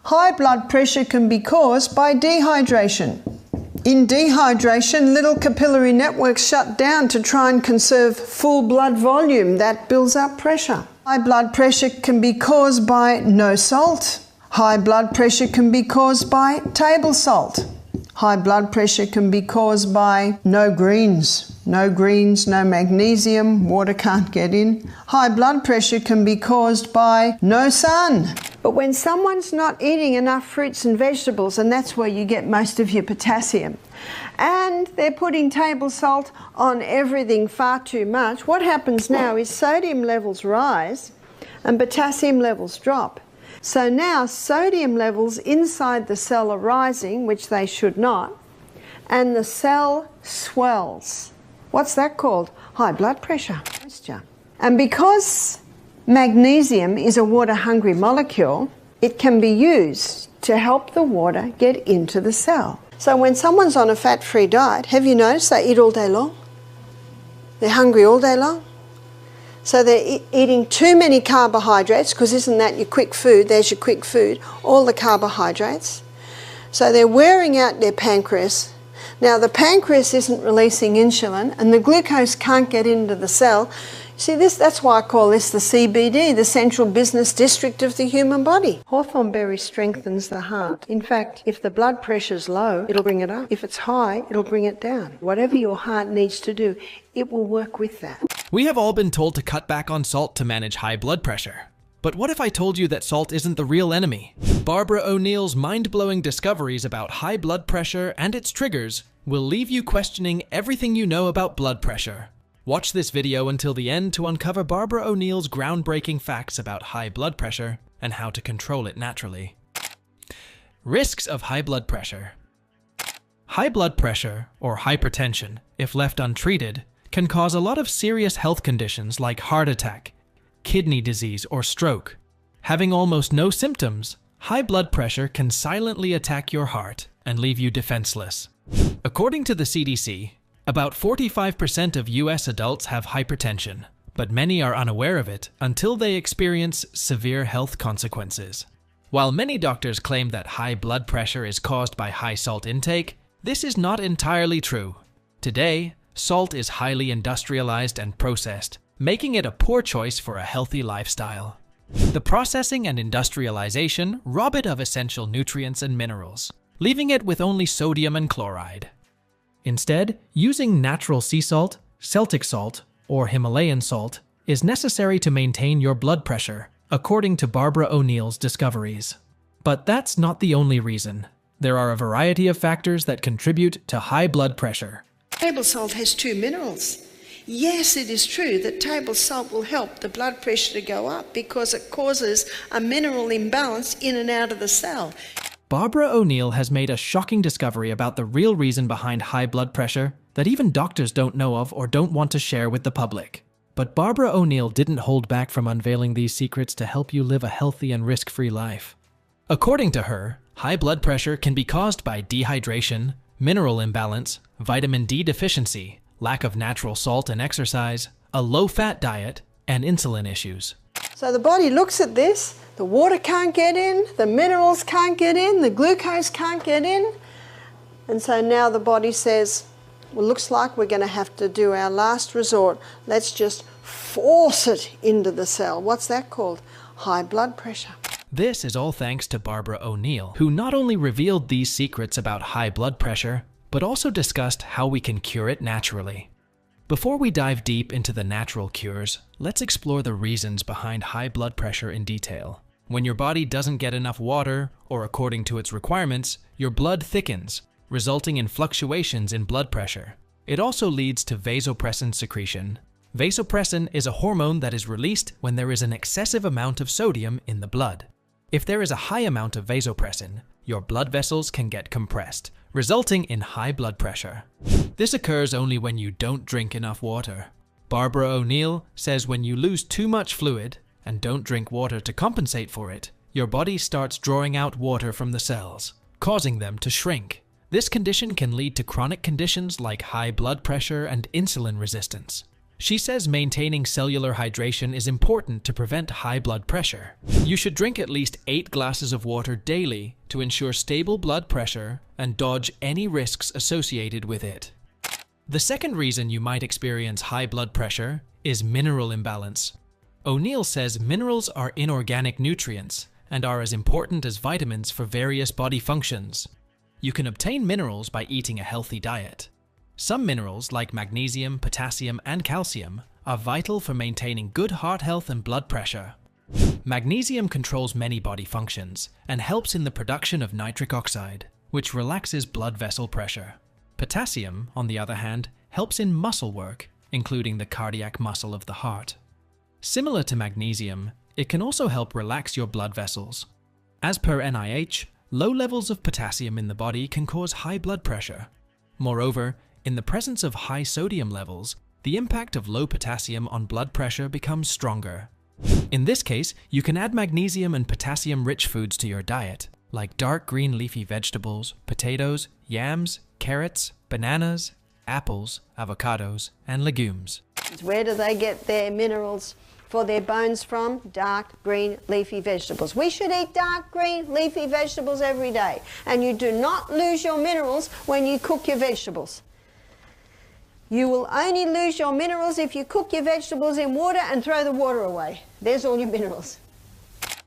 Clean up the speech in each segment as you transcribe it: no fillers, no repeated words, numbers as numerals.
High blood pressure can be caused by dehydration. In dehydration, little capillary networks shut down to try and conserve full blood volume. That builds up pressure. High blood pressure can be caused by no salt. High blood pressure can be caused by table salt. High blood pressure can be caused by no greens. No greens, no magnesium, water can't get in. High blood pressure can be caused by no sun. But when someone's not eating enough fruits and vegetables, and that's where you get most of your potassium, and they're putting table salt on everything far too much, what happens now is sodium levels rise and potassium levels drop. So now sodium levels inside the cell are rising, which they should not, and the cell swells. What's that called? High blood pressure. And because magnesium is a water-hungry molecule, it can be used to help the water get into the cell. So when someone's on a fat-free diet, have you noticed they eat all day long? They're hungry all day long. So they're eating too many carbohydrates, because isn't that your quick food? There's your quick food, all the carbohydrates. So they're wearing out their pancreas. Now the pancreas isn't releasing insulin and the glucose can't get into the cell. See, that's why I call this the CBD, the Central Business District of the human body. Hawthorn berry strengthens the heart. In fact, if the blood pressure's low, it'll bring it up. If it's high, it'll bring it down. Whatever your heart needs to do, it will work with that. We have all been told to cut back on salt to manage high blood pressure. But what if I told you that salt isn't the real enemy? Barbara O'Neill's mind-blowing discoveries about high blood pressure and its triggers will leave you questioning everything you know about blood pressure. Watch this video until the end to uncover Barbara O'Neill's groundbreaking facts about high blood pressure and how to control it naturally. Risks of high blood pressure. High blood pressure, or hypertension, if left untreated, can cause a lot of serious health conditions like heart attack, kidney disease, or stroke. Having almost no symptoms, high blood pressure can silently attack your heart and leave you defenseless. According to the CDC, about 45% of US adults have hypertension, but many are unaware of it until they experience severe health consequences. While many doctors claim that high blood pressure is caused by high salt intake, this is not entirely true. Today, salt is highly industrialized and processed, making it a poor choice for a healthy lifestyle. The processing and industrialization rob it of essential nutrients and minerals, leaving it with only sodium and chloride. Instead, using natural sea salt, Celtic salt, or Himalayan salt is necessary to maintain your blood pressure, according to Barbara O'Neill's discoveries. But that's not the only reason. There are a variety of factors that contribute to high blood pressure. Table salt has 2 minerals. Yes, it is true that table salt will help the blood pressure to go up because it causes a mineral imbalance in and out of the cell. Barbara O'Neill has made a shocking discovery about the real reason behind high blood pressure that even doctors don't know of or don't want to share with the public. But Barbara O'Neill didn't hold back from unveiling these secrets to help you live a healthy and risk-free life. According to her, high blood pressure can be caused by dehydration, mineral imbalance, vitamin D deficiency, lack of natural salt and exercise, a low-fat diet, and insulin issues. So the body looks at this, the water can't get in, the minerals can't get in, the glucose can't get in, and so now the body says, well, looks like we're going to have to do our last resort. Let's just force it into the cell. What's that called? High blood pressure. This is all thanks to Barbara O'Neill, who not only revealed these secrets about high blood pressure, but also discussed how we can cure it naturally. Before we dive deep into the natural cures, let's explore the reasons behind high blood pressure in detail. When your body doesn't get enough water, or according to its requirements, your blood thickens, resulting in fluctuations in blood pressure. It also leads to vasopressin secretion. Vasopressin is a hormone that is released when there is an excessive amount of sodium in the blood. If there is a high amount of vasopressin, your blood vessels can get compressed, resulting in high blood pressure. This occurs only when you don't drink enough water. Barbara O'Neill says when you lose too much fluid and don't drink water to compensate for it, your body starts drawing out water from the cells, causing them to shrink. This condition can lead to chronic conditions like high blood pressure and insulin resistance. She says maintaining cellular hydration is important to prevent high blood pressure. You should drink at least 8 glasses of water daily to ensure stable blood pressure and dodge any risks associated with it. The second reason you might experience high blood pressure is mineral imbalance. O'Neill says minerals are inorganic nutrients and are as important as vitamins for various body functions. You can obtain minerals by eating a healthy diet. Some minerals, like magnesium, potassium, and calcium, are vital for maintaining good heart health and blood pressure. Magnesium controls many body functions and helps in the production of nitric oxide, which relaxes blood vessel pressure. Potassium, on the other hand, helps in muscle work, including the cardiac muscle of the heart. Similar to magnesium, it can also help relax your blood vessels. As per NIH, low levels of potassium in the body can cause high blood pressure. Moreover, in the presence of high sodium levels, the impact of low potassium on blood pressure becomes stronger. In this case, you can add magnesium and potassium-rich foods to your diet, like dark green leafy vegetables, potatoes, yams, carrots, bananas, apples, avocados, and legumes. Where do they get their minerals for their bones from? Dark green leafy vegetables. We should eat dark green leafy vegetables every day. And you do not lose your minerals when you cook your vegetables. You will only lose your minerals if you cook your vegetables in water and throw the water away. There's all your minerals.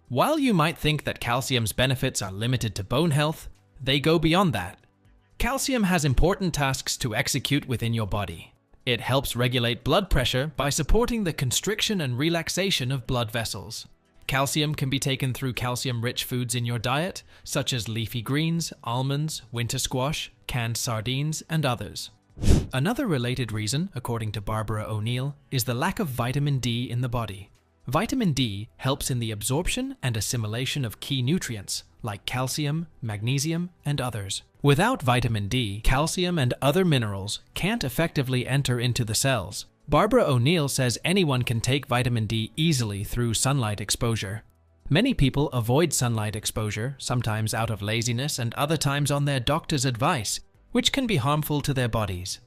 While you might think that calcium's benefits are limited to bone health, they go beyond that. Calcium has important tasks to execute within your body. It helps regulate blood pressure by supporting the constriction and relaxation of blood vessels. Calcium can be taken through calcium-rich foods in your diet, such as leafy greens, almonds, winter squash, canned sardines, and others. Another related reason, according to Barbara O'Neill, is the lack of vitamin D in the body. Vitamin D helps in the absorption and assimilation of key nutrients, like calcium, magnesium, and others. Without vitamin D, calcium and other minerals can't effectively enter into the cells. Barbara O'Neill says anyone can take vitamin D easily through sunlight exposure. Many people avoid sunlight exposure, sometimes out of laziness and other times on their doctor's advice, which can be harmful to their bodies.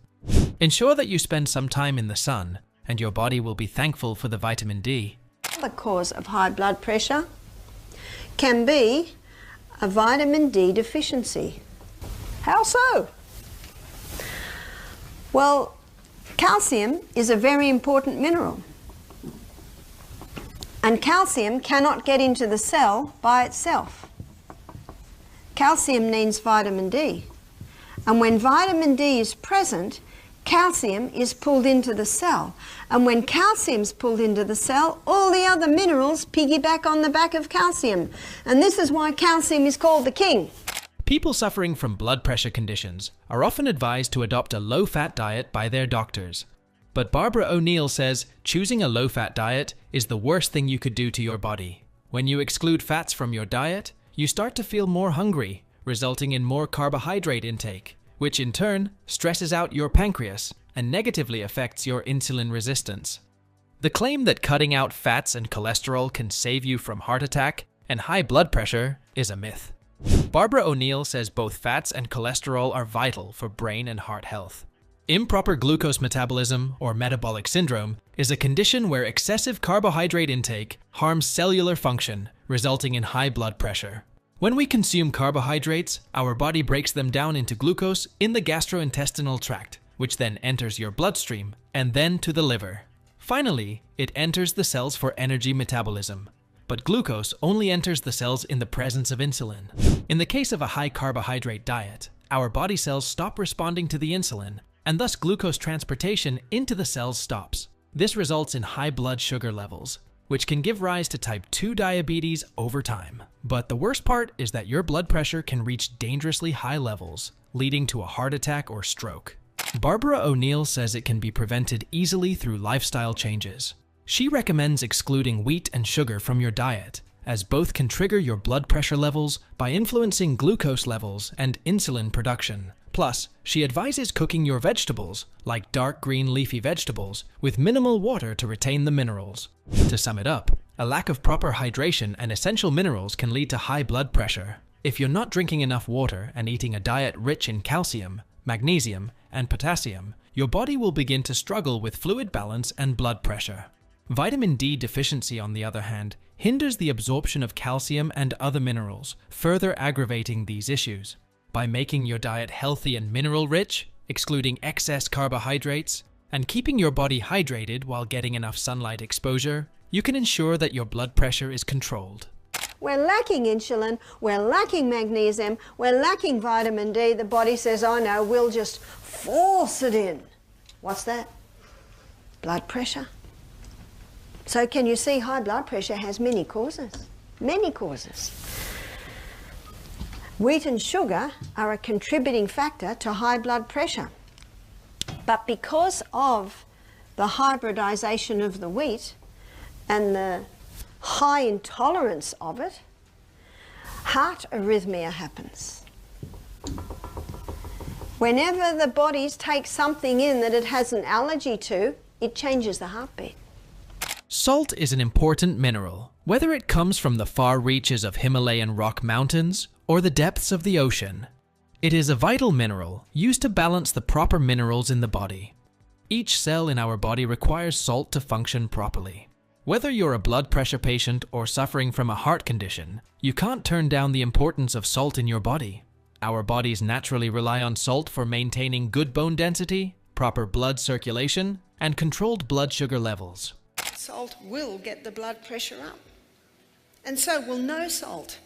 Ensure that you spend some time in the sun, and your body will be thankful for the vitamin D. The cause of high blood pressure can be a vitamin D deficiency. How so? Well, calcium is a very important mineral. And calcium cannot get into the cell by itself. Calcium needs vitamin D. And when vitamin D is present, calcium is pulled into the cell. And when calcium is pulled into the cell, all the other minerals piggyback on the back of calcium. And this is why calcium is called the king. People suffering from blood pressure conditions are often advised to adopt a low-fat diet by their doctors. But Barbara O'Neill says choosing a low-fat diet is the worst thing you could do to your body. When you exclude fats from your diet, you start to feel more hungry, resulting in more carbohydrate intake, which in turn stresses out your pancreas and negatively affects your insulin resistance. The claim that cutting out fats and cholesterol can save you from heart attack and high blood pressure is a myth. Barbara O'Neill says both fats and cholesterol are vital for brain and heart health. Improper glucose metabolism, or metabolic syndrome, is a condition where excessive carbohydrate intake harms cellular function, resulting in high blood pressure. When we consume carbohydrates, our body breaks them down into glucose in the gastrointestinal tract, which then enters your bloodstream and then to the liver. Finally, it enters the cells for energy metabolism. But glucose only enters the cells in the presence of insulin. In the case of a high carbohydrate diet, our body cells stop responding to the insulin, and thus glucose transportation into the cells stops. This results in high blood sugar levels, which can give rise to type 2 diabetes over time. But the worst part is that your blood pressure can reach dangerously high levels, leading to a heart attack or stroke. Barbara O'Neill says it can be prevented easily through lifestyle changes. She recommends excluding wheat and sugar from your diet, as both can trigger your blood pressure levels by influencing glucose levels and insulin production. Plus, she advises cooking your vegetables, like dark green leafy vegetables, with minimal water to retain the minerals. To sum it up, a lack of proper hydration and essential minerals can lead to high blood pressure. If you're not drinking enough water and eating a diet rich in calcium, magnesium, and potassium, your body will begin to struggle with fluid balance and blood pressure. Vitamin D deficiency, on the other hand, hinders the absorption of calcium and other minerals, further aggravating these issues. By making your diet healthy and mineral-rich, excluding excess carbohydrates, and keeping your body hydrated while getting enough sunlight exposure, you can ensure that your blood pressure is controlled. We're lacking insulin, we're lacking magnesium, we're lacking vitamin D. The body says, oh no, we'll just force it in. What's that? Blood pressure. So can you see high blood pressure has many causes? Many causes. Wheat and sugar are a contributing factor to high blood pressure. But because of the hybridization of the wheat and the high intolerance of it, heart arrhythmia happens. Whenever the body takes something in that it has an allergy to, it changes the heartbeat. Salt is an important mineral, whether it comes from the far reaches of Himalayan rock mountains or the depths of the ocean. It is a vital mineral used to balance the proper minerals in the body. Each cell in our body requires salt to function properly. Whether you're a blood pressure patient or suffering from a heart condition, you can't turn down the importance of salt in your body. Our bodies naturally rely on salt for maintaining good bone density, proper blood circulation, and controlled blood sugar levels. Salt will get the blood pressure up. And so will no salt,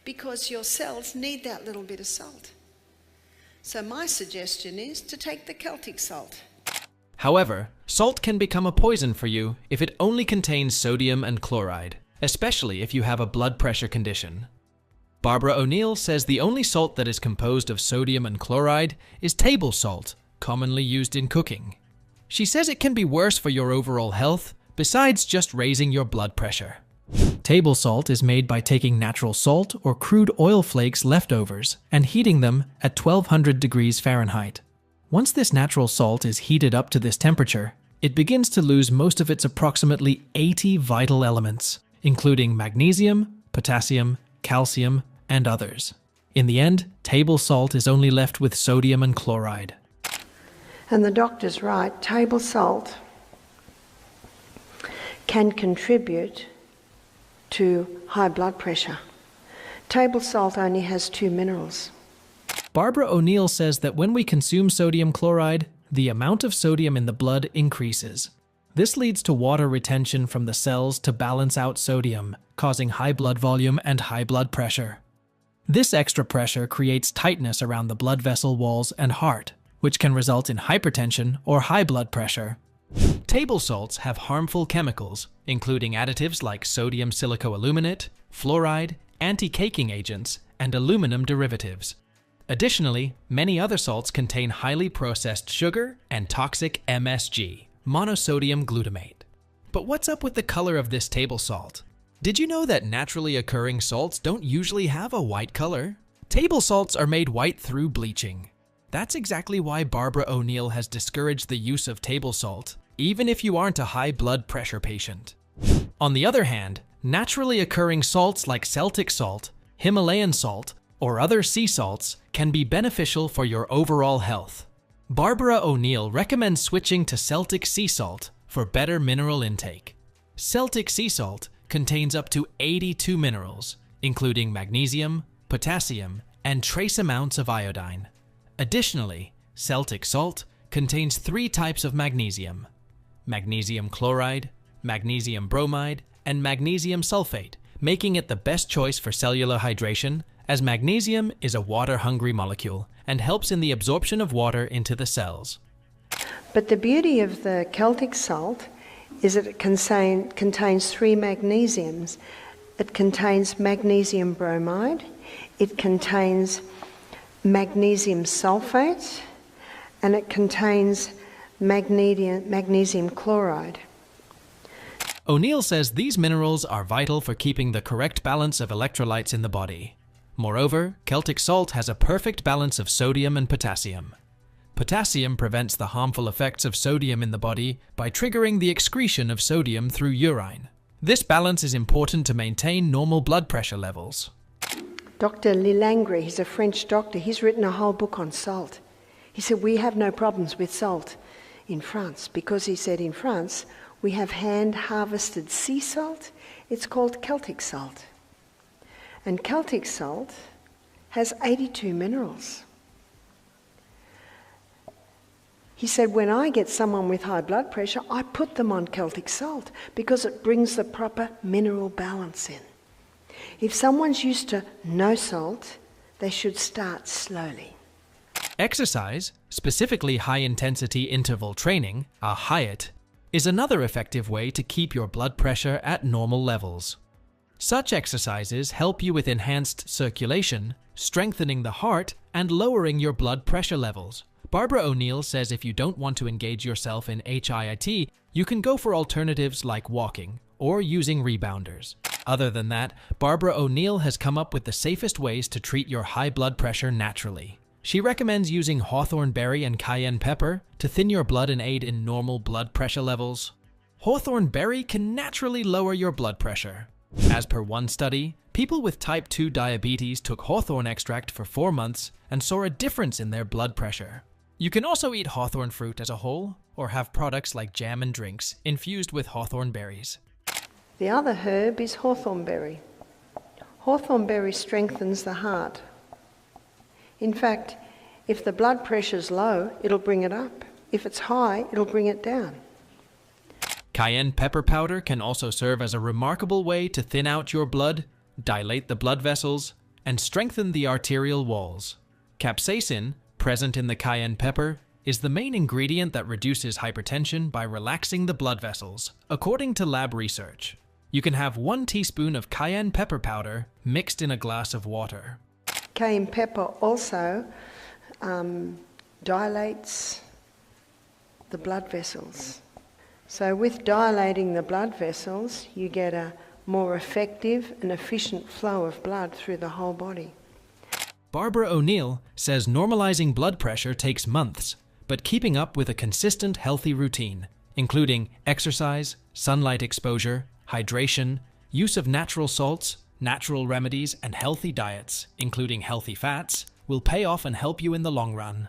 because your cells need that little bit of salt. So my suggestion is to take the Celtic salt. However, salt can become a poison for you if it only contains sodium and chloride, especially if you have a blood pressure condition. Barbara O'Neill says the only salt that is composed of sodium and chloride is table salt, commonly used in cooking. She says it can be worse for your overall health, besides just raising your blood pressure. Table salt is made by taking natural salt or crude oil flakes leftovers and heating them at 1200 degrees Fahrenheit. Once this natural salt is heated up to this temperature, it begins to lose most of its approximately 80 vital elements, including magnesium, potassium, calcium, and others. In the end, table salt is only left with sodium and chloride. And the doctor's right, table salt can contribute to high blood pressure. Table salt only has 2 minerals. Barbara O'Neill says that when we consume sodium chloride, the amount of sodium in the blood increases. This leads to water retention from the cells to balance out sodium, causing high blood volume and high blood pressure. This extra pressure creates tightness around the blood vessel walls and heart, which can result in hypertension or high blood pressure. Table salts have harmful chemicals, including additives like sodium silicoaluminate, fluoride, anti-caking agents, and aluminum derivatives. Additionally, many other salts contain highly processed sugar and toxic MSG, monosodium glutamate. But what's up with the color of this table salt? Did you know that naturally occurring salts don't usually have a white color? Table salts are made white through bleaching. That's exactly why Barbara O'Neill has discouraged the use of table salt, even if you aren't a high blood pressure patient. On the other hand, naturally occurring salts like Celtic salt, Himalayan salt, or other sea salts can be beneficial for your overall health. Barbara O'Neill recommends switching to Celtic sea salt for better mineral intake. Celtic sea salt contains up to 82 minerals, including magnesium, potassium, and trace amounts of iodine. Additionally, Celtic salt contains 3 types of magnesium: magnesium chloride, magnesium bromide, and magnesium sulfate, making it the best choice for cellular hydration, as magnesium is a water-hungry molecule and helps in the absorption of water into the cells. But the beauty of the Celtic salt is that it contains 3 magnesiums. It contains magnesium bromide, it contains magnesium sulfate, and it contains magnesium chloride. O'Neill says these minerals are vital for keeping the correct balance of electrolytes in the body. Moreover, Celtic salt has a perfect balance of sodium and potassium. Potassium prevents the harmful effects of sodium in the body by triggering the excretion of sodium through urine. This balance is important to maintain normal blood pressure levels. Dr. Lilangri, he's a French doctor, he's written a whole book on salt. He said, we have no problems with salt in France because he said in France we have hand-harvested sea salt. It's called Celtic salt. And Celtic salt has 82 minerals. He said, when I get someone with high blood pressure, I put them on Celtic salt because it brings the proper mineral balance in. If someone's used to no salt, they should start slowly. Exercise, specifically high-intensity interval training, a HIIT, is another effective way to keep your blood pressure at normal levels. Such exercises help you with enhanced circulation, strengthening the heart, and lowering your blood pressure levels. Barbara O'Neill says if you don't want to engage yourself in HIIT, you can go for alternatives like walking or using rebounders. Other than that, Barbara O'Neill has come up with the safest ways to treat your high blood pressure naturally. She recommends using hawthorn berry and cayenne pepper to thin your blood and aid in normal blood pressure levels. Hawthorn berry can naturally lower your blood pressure. As per one study, people with type 2 diabetes took hawthorn extract for 4 months and saw a difference in their blood pressure. You can also eat hawthorn fruit as a whole, or have products like jam and drinks infused with hawthorn berries. The other herb is hawthorn berry. Hawthorn berry strengthens the heart. In fact, if the blood pressure's low, it'll bring it up. If it's high, it'll bring it down. Cayenne pepper powder can also serve as a remarkable way to thin out your blood, dilate the blood vessels, and strengthen the arterial walls. Capsaicin, present in the cayenne pepper, is the main ingredient that reduces hypertension by relaxing the blood vessels, according to lab research. You can have 1 teaspoon of cayenne pepper powder mixed in a glass of water. Cayenne pepper also dilates the blood vessels. So with dilating the blood vessels, you get a more effective and efficient flow of blood through the whole body. Barbara O'Neill says normalizing blood pressure takes months, but keeping up with a consistent healthy routine, including exercise, sunlight exposure, hydration, use of natural salts, natural remedies, and healthy diets, including healthy fats, will pay off and help you in the long run.